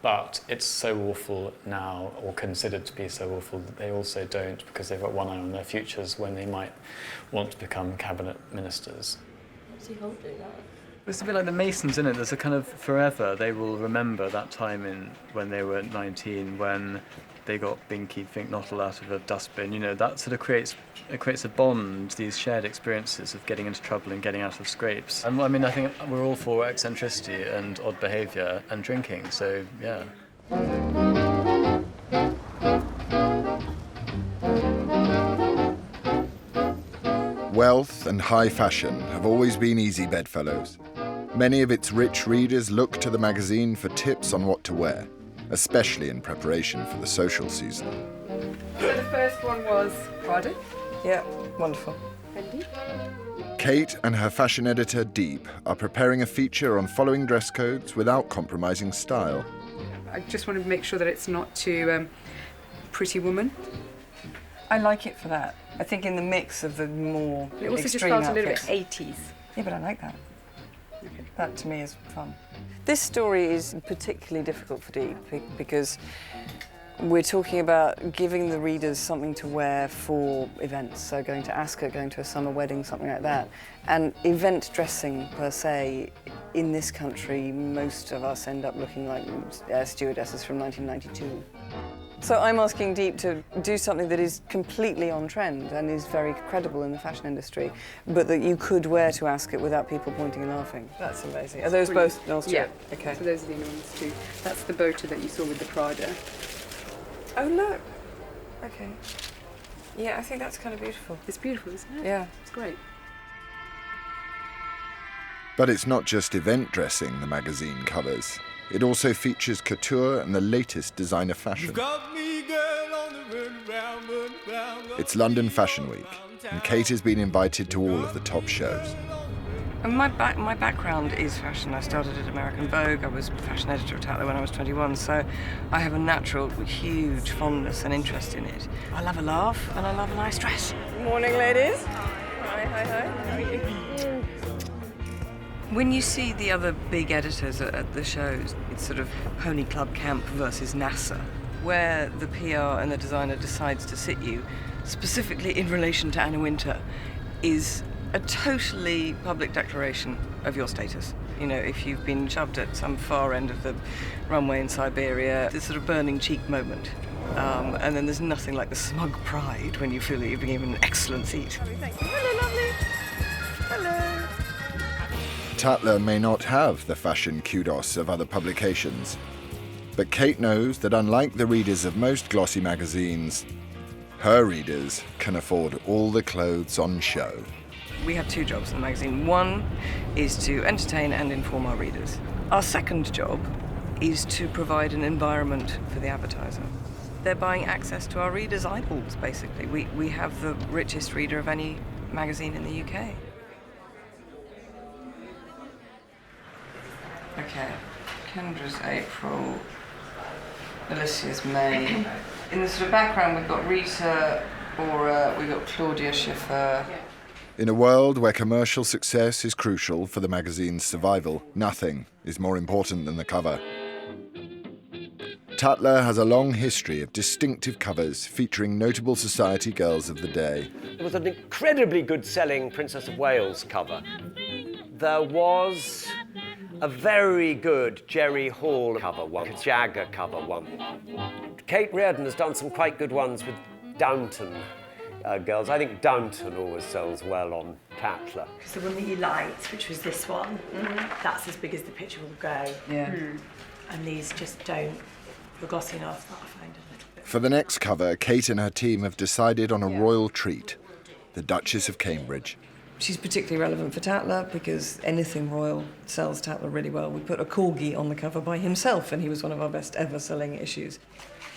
but it's so awful now, or considered to be so awful, that they also don't, because they've got one eye on their futures when they might want to become cabinet ministers. What's he holding that? It's a bit like the Masons, isn't it? There's a kind of forever, they will remember that time when they were 19, when they got Binky Thinknottle out of a dustbin. That sort of creates a bond, these shared experiences of getting into trouble and getting out of scrapes. And I think we're all for eccentricity and odd behaviour and drinking, so yeah. Wealth and high fashion have always been easy bedfellows. Many of its rich readers look to the magazine for tips on what to wear, especially in preparation for the social season. So the first one was Prada. Yeah, wonderful. Fendi. Kate and her fashion editor, Deep, are preparing a feature on following dress codes without compromising style. I just want to make sure that it's not too Pretty Woman. I like it for that. I think in the mix of the more It also just extreme felt a little bit outfits. 80s. Yeah, but I like that. Okay. That to me is fun. This story is particularly difficult for Deep because we're talking about giving the readers something to wear for events, so going to Ascot, going to a summer wedding, something like that. And event dressing per se, in this country, most of us end up looking like stewardesses from 1992. So I'm asking Deep to do something that is completely on trend and is very credible in the fashion industry, but that you could wear to Ascot without people pointing and laughing. That's amazing. Are those both in Austria? Yeah. Okay. So those are the inner ones too. That's the boater that you saw with the Prada. Oh, look. Okay. Yeah, I think that's kind of beautiful. It's beautiful, isn't it? Yeah. It's great. But it's not just event dressing the magazine covers. It also features couture and the latest designer fashion. It's London Fashion Week, and Kate has been invited to all of the top shows. And my background is fashion. I started at American Vogue. I was fashion editor of Tatler when I was 21, so I have a natural, huge fondness and interest in it. I love a laugh and I love a nice dress. Morning, ladies. Hi, hi, hi. How are you? When you see the other big editors at the shows, it's sort of Pony Club Camp versus NASA, where the PR and the designer decides to sit you, specifically in relation to Anna Wintour, is a totally public declaration of your status. You know, if you've been shoved at some far end of the runway in Siberia, this sort of burning cheek moment. And then there's nothing like the smug pride when you feel that you've been given an excellent seat. Thank you. Hello, lovely. Hello. Tatler may not have the fashion kudos of other publications, but Kate knows that unlike the readers of most glossy magazines, her readers can afford all the clothes on show. We have two jobs in the magazine. One is to entertain and inform our readers. Our second job is to provide an environment for the advertiser. They're buying access to our readers' eyeballs, basically. We have the richest reader of any magazine in the UK. Okay, Kendra's April, Alicia's May. In the sort of background, we've got Rita, Aura, we've got Claudia Schiffer. In a world where commercial success is crucial for the magazine's survival, nothing is more important than the cover. Tatler has a long history of distinctive covers featuring notable society girls of the day. There was an incredibly good-selling Princess of Wales cover. There was a very good Jerry Hall cover one, Jagger cover one. Kate Reardon has done some quite good ones with Downton girls. I think Downton always sells well on Tatler. Because the one that you liked, which was this one, that's as big as the picture will go. Yeah. And these just don't, were glossy enough that I find a little bit. For the next cover, Kate and her team have decided on a royal treat, the Duchess of Cambridge. She's particularly relevant for Tatler because anything royal sells Tatler really well. We put a corgi on the cover by himself and he was one of our best ever selling issues.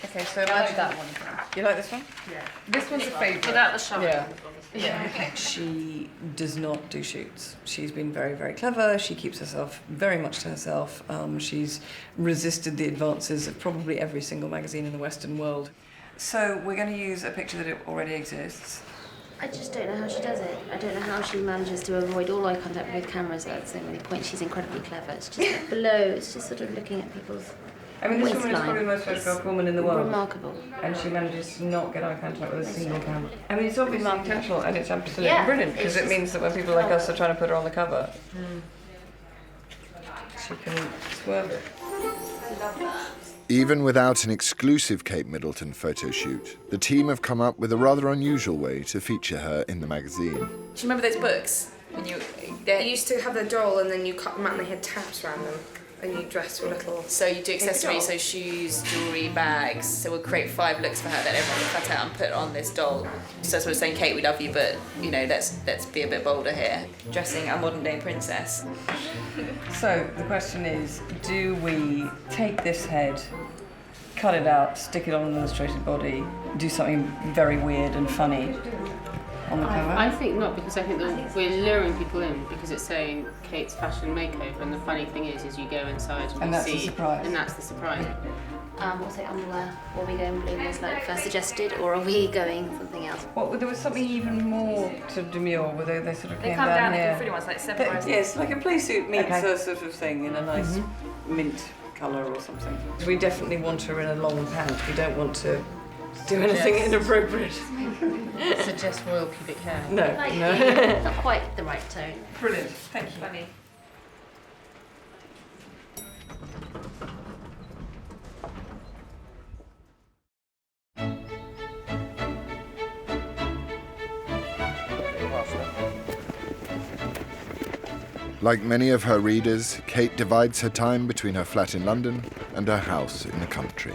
Okay, so I like that one. You like this one? Yeah. This one's a favourite. Without the shine. Yeah. She does not do shoots. She's been very, very clever. She keeps herself very much to herself. She's resisted the advances of probably every single magazine in the Western world. So we're going to use a picture that already exists. I just don't know how she does it. I don't know how she manages to avoid all eye contact with cameras at so many points. She's incredibly clever. It's just like below, it's just sort of looking at people's I mean, this woman is probably the most photographed woman in the world. Remarkable. And she manages to not get eye contact with a single camera. I mean, it's obviously intentional and it's absolutely brilliant because it means that when people like us are trying to put her on the cover, she can swerve it. Even without an exclusive Kate Middleton photo shoot, the team have come up with a rather unusual way to feature her in the magazine. Do you remember those books? When you used to have the doll and then you cut them out and they had tabs around them. And you dress your little... So you do accessories, so shoes, jewellery, bags. So we'll create 5 looks for her that everyone will cut out and put on this doll. So as we're saying, Kate, we love you, but, you know, let's be a bit bolder here. Dressing a modern-day princess. So the question is, do we take this head, cut it out, stick it on an illustrated body, do something very weird and funny on the cover? I think not, because I think that we're luring people in because it's saying Kate's fashion makeover, and the funny thing is you go inside and that's see, the surprise. and that's the surprise. Also underwear. Are we going blue as like first suggested, or are we going something else? Well, there was something even more to demure, where they sort of They came come down here. and do ones like 7 rows. Yes, like a playsuit meets Okay. a sort of thing in a nice mint colour or something. We definitely want her in a long pant. We don't want to do anything inappropriate. Suggest royal pubic hair. No, Like, no. not quite the right tone. Brilliant, thank you. Funny. Like many of her readers, Kate divides her time between her flat in London and her house in the country.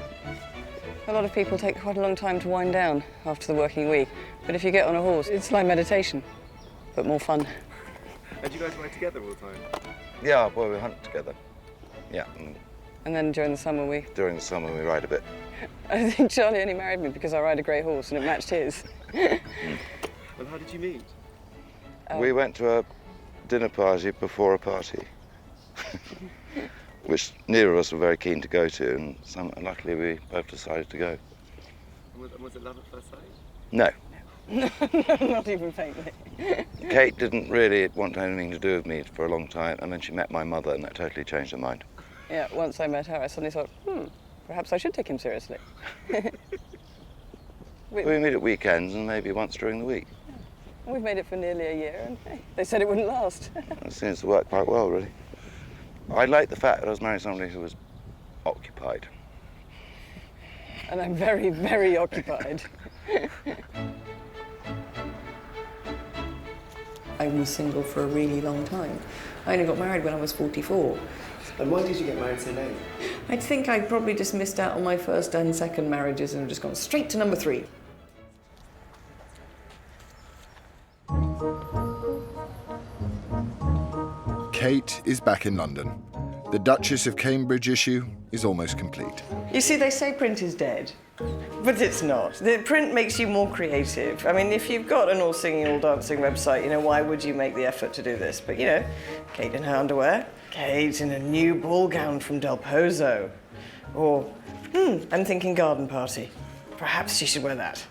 A lot of people take quite a long time to wind down after the working week, but if you get on a horse, it's like meditation, but more fun. And you guys ride together all the time? Yeah, well, we hunt together. Yeah. And then during the summer During the summer we ride a bit. I think Charlie only married me because I ride a grey horse and it matched his. Well, how did you meet? We went to a dinner party before a party, which neither of us were very keen to go to, and luckily we both decided to go. Was it love at first sight? No. Not even faintly. Kate didn't really want anything to do with me for a long time, and then she met my mother, and that totally changed her mind. Yeah, once I met her, I suddenly thought, perhaps I should take him seriously. We meet at weekends and maybe once during the week. We've made it for nearly a year, and hey, they said it wouldn't last. It seems to work quite well, really. I like the fact that I was marrying somebody who was occupied. And I'm very, very occupied. I was single for a really long time. I only got married when I was 44. And why did you get married so late? I think I probably just missed out on my first and second marriages and just gone straight to number 3. Kate is back in London. The Duchess of Cambridge issue is almost complete. You see, they say print is dead, but it's not. The print makes you more creative. I mean, if you've got an all-singing, all-dancing website, you know, why would you make the effort to do this? But, you know, Kate in her underwear, Kate in a new ball gown from Del Pozo. Or, I'm thinking garden party. Perhaps she should wear that.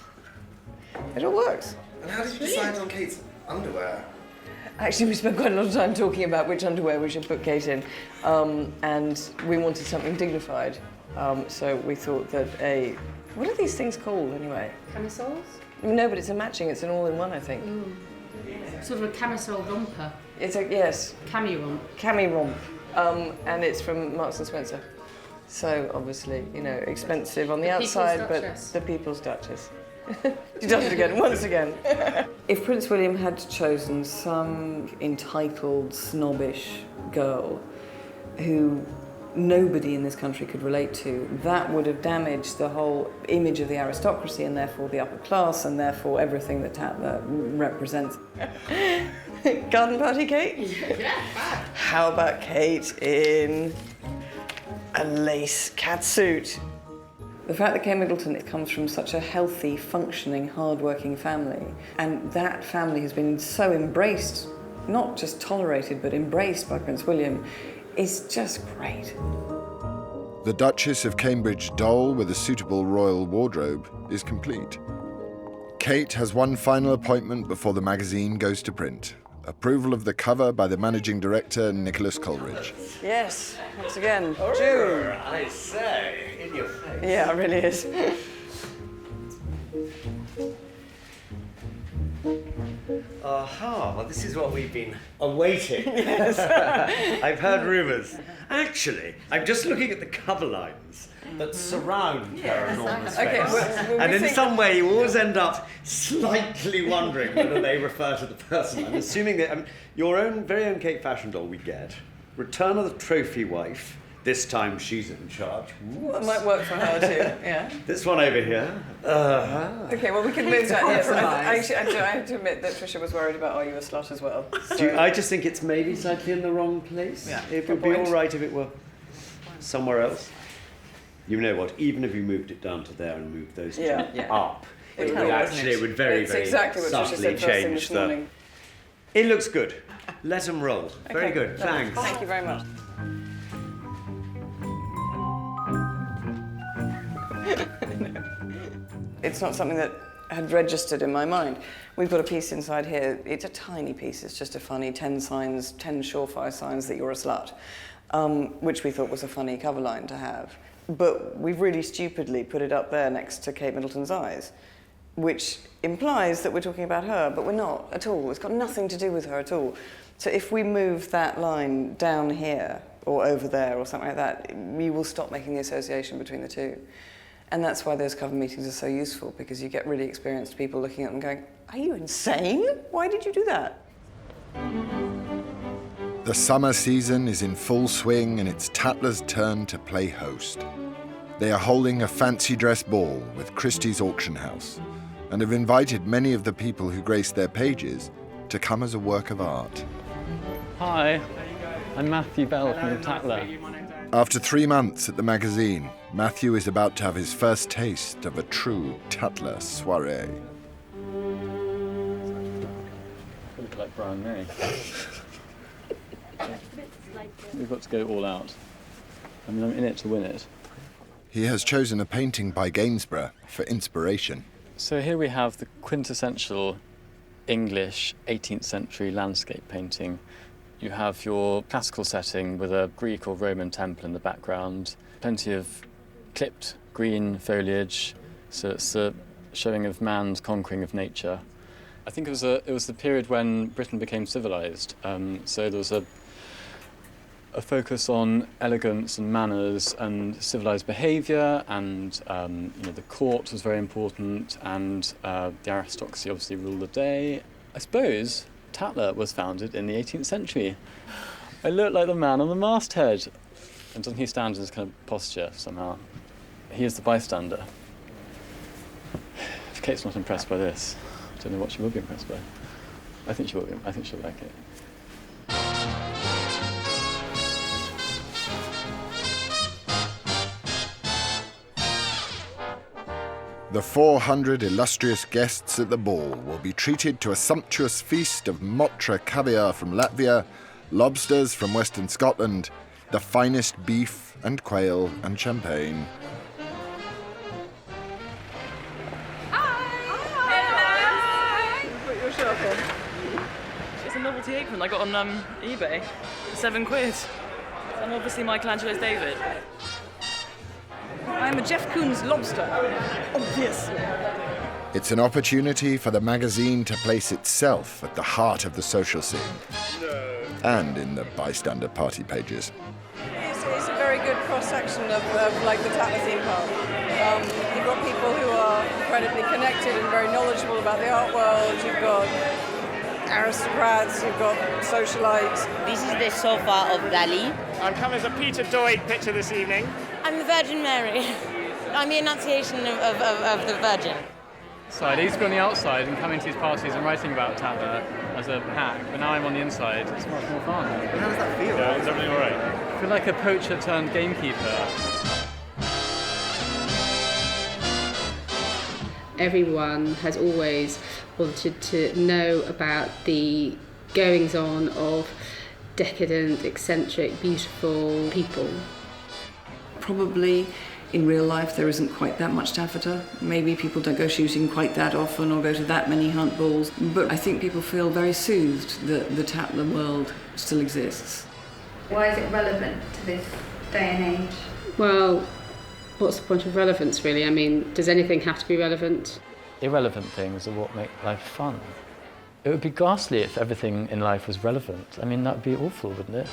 It all works. And how did you decide on Kate's underwear? Actually, we spent quite a lot of time talking about which underwear we should put Kate in, and we wanted something dignified. So we thought that what are these things called anyway? Camisoles? No, but it's a matching. It's an all-in-one, I think. Sort of a camisole romper. It's yes. Cami romp. Cami romp, and it's from Marks and Spencer. So obviously, you know, expensive on the outside, but the People's Duchess. She does it again, once again. If Prince William had chosen some entitled, snobbish girl who nobody in this country could relate to, that would have damaged the whole image of the aristocracy and therefore the upper class and therefore everything that Tatler represents. Garden party, Kate? Yeah, fab. How about Kate in a lace catsuit? The fact that Kate Middleton comes from such a healthy, functioning, hard-working family, and that family has been so embraced, not just tolerated, but embraced by Prince William, is just great. The Duchess of Cambridge doll with a suitable royal wardrobe is complete. Kate has one final appointment before the magazine goes to print. Approval of the cover by the managing director, Nicholas Coleridge. Yes, once again, Oh, June. I say, in your face. Yeah, it really is. Aha, well, this is what we've been awaiting. Yes. I've heard rumours. Actually, I'm just looking at the cover lines that surround her enormous face. Okay, well, and in some way, you always end up slightly wondering whether they refer to the person. I'm assuming that your own very own Kate Fashion doll we get. Return of the trophy wife. This time she's in charge. That might work for her too, yeah. This one over here. Okay, well, we can move that. Yes, I have to admit that Tricia was worried about Are You a Slut as well. So. I just think it's maybe slightly in the wrong place. Yeah, It would be all right if it were somewhere else. You know what? Even if you moved it down to there and moved those two up, it would very, it's very exactly what Tricia subtly said first thing change this the. morning. It looks good. Let them roll. Very good. Thanks. Thank you very much. It's not something that had registered in my mind. We've got a piece inside here. It's a tiny piece. It's just a funny 10 signs, 10 surefire signs that you're a slut, which we thought was a funny cover line to have. But we've really stupidly put it up there next to Kate Middleton's eyes, which implies that we're talking about her, but we're not at all. It's got nothing to do with her at all. So if we move that line down here or over there or something like that, we will stop making the association between the two. And that's why those cover meetings are so useful, because you get really experienced people looking at them going, are you insane? Why did you do that? The summer season is in full swing and it's Tatler's turn to play host. They are holding a fancy dress ball with Christie's auction house and have invited many of the people who grace their pages to come as a work of art. Hi, I'm Matthew Bell from Tatler. After 3 months at the magazine, Matthew is about to have his first taste of a true Tatler soirée. Look like Brian May. We've got to go all out. I mean, I'm in it to win it. He has chosen a painting by Gainsborough for inspiration. So here we have the quintessential English 18th century landscape painting. You have your classical setting with a Greek or Roman temple in the background, plenty of clipped green foliage, so it's a showing of man's conquering of nature. I think it was the period when Britain became civilized, so there was a focus on elegance and manners and civilized behavior, and the court was very important, and the aristocracy obviously ruled the day. I suppose Tatler was founded in the 18th century. I look like the man on the masthead. And doesn't he stand in this kind of posture somehow? He is the bystander. If Kate's not impressed by this, I don't know what she will be impressed by. I think she will be. I think she'll like it. The 400 illustrious guests at the ball will be treated to a sumptuous feast of Motra caviar from Latvia, lobsters from Western Scotland, the finest beef and quail and champagne. Put your shirt on. It's a novelty apron I got on eBay for £7. I'm obviously Michelangelo's David. I'm a Jeff Koons lobster. Obviously. It's an opportunity for the magazine to place itself at the heart of the social scene and in the Bystander party pages. It's a very good cross-section of like the Tatler theme park. You've got people who are incredibly connected and very knowledgeable about the art world. You've got aristocrats, you've got socialites. This is the sofa of Dali. I'm coming as a Peter Doig picture this evening. I'm the Virgin Mary. I'm the Annunciation of the Virgin. I used to be on the outside and coming to these parties and writing about Tatler as a hack, but now I'm on the inside. It's much more fun. How does that feel? Yeah, is everything all right? I feel like a poacher turned gamekeeper. Everyone has always wanted to know about the goings-on of decadent, eccentric, beautiful people. Probably in real life there isn't quite that much taffeta. Maybe people don't go shooting quite that often or go to that many hunt balls. But I think people feel very soothed that the Tatler world still exists. Why is it relevant to this day and age? Well, what's the point of relevance, really? I mean, does anything have to be relevant? Irrelevant things are what make life fun. It would be ghastly if everything in life was relevant. I mean, that would be awful, wouldn't it?